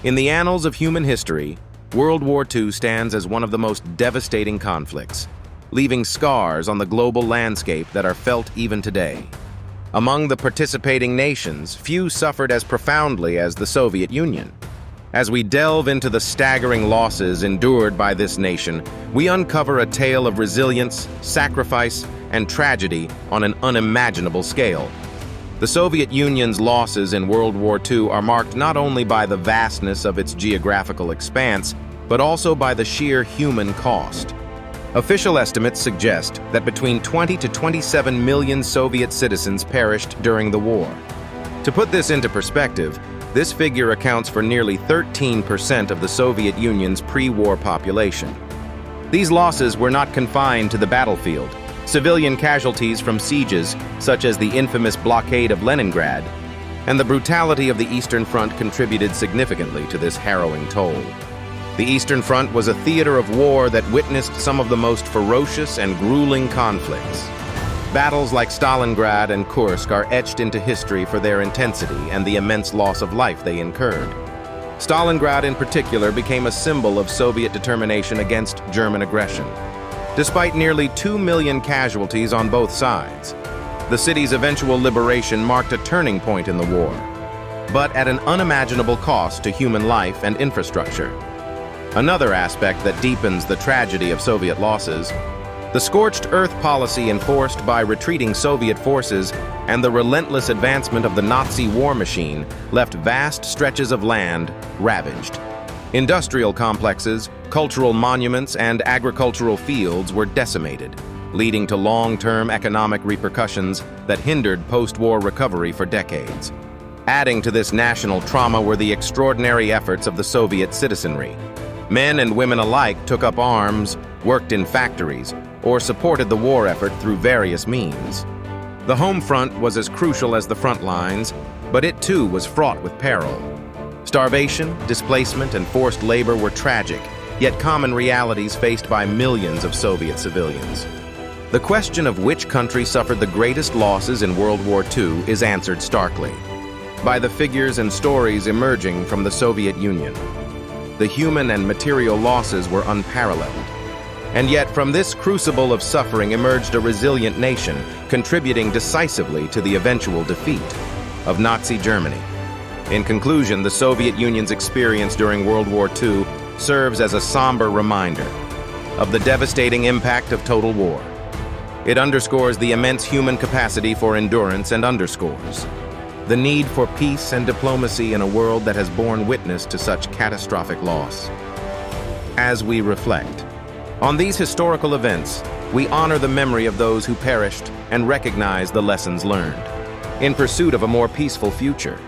In the annals of human history, World War II stands as one of the most devastating conflicts, leaving scars on the global landscape that are felt even today. Among the participating nations, few suffered as profoundly as the Soviet Union. As we delve into the staggering losses endured by this nation, we uncover a tale of resilience, sacrifice, and tragedy on an unimaginable scale. The Soviet Union's losses in World War II are marked not only by the vastness of its geographical expanse, but also by the sheer human cost. Official estimates suggest that between 20 to 27 million Soviet citizens perished during the war. To put this into perspective, this figure accounts for nearly 13% of the Soviet Union's pre-war population. These losses were not confined to the battlefield. Civilian casualties from sieges, such as the infamous blockade of Leningrad, and the brutality of the Eastern Front contributed significantly to this harrowing toll. The Eastern Front was a theater of war that witnessed some of the most ferocious and grueling conflicts. Battles like Stalingrad and Kursk are etched into history for their intensity and the immense loss of life they incurred. Stalingrad in particular became a symbol of Soviet determination against German aggression. Despite nearly 2 million casualties on both sides, the city's eventual liberation marked a turning point in the war, but at an unimaginable cost to human life and infrastructure. Another aspect that deepens the tragedy of Soviet losses: the scorched earth policy enforced by retreating Soviet forces and the relentless advancement of the Nazi war machine left vast stretches of land ravaged. Industrial complexes, cultural monuments, and agricultural fields were decimated, leading to long-term economic repercussions that hindered post-war recovery for decades. Adding to this national trauma were the extraordinary efforts of the Soviet citizenry. Men and women alike took up arms, worked in factories, or supported the war effort through various means. The home front was as crucial as the front lines, but it too was fraught with peril. Starvation, displacement, and forced labor were tragic, yet common realities faced by millions of Soviet civilians. The question of which country suffered the greatest losses in World War II is answered starkly by the figures and stories emerging from the Soviet Union. The human and material losses were unparalleled. And yet, from this crucible of suffering emerged a resilient nation, contributing decisively to the eventual defeat of Nazi Germany. In conclusion, the Soviet Union's experience during World War II serves as a somber reminder of the devastating impact of total war. It underscores the immense human capacity for endurance and underscores the need for peace and diplomacy in a world that has borne witness to such catastrophic loss. As we reflect on these historical events, we honor the memory of those who perished and recognize the lessons learned in pursuit of a more peaceful future.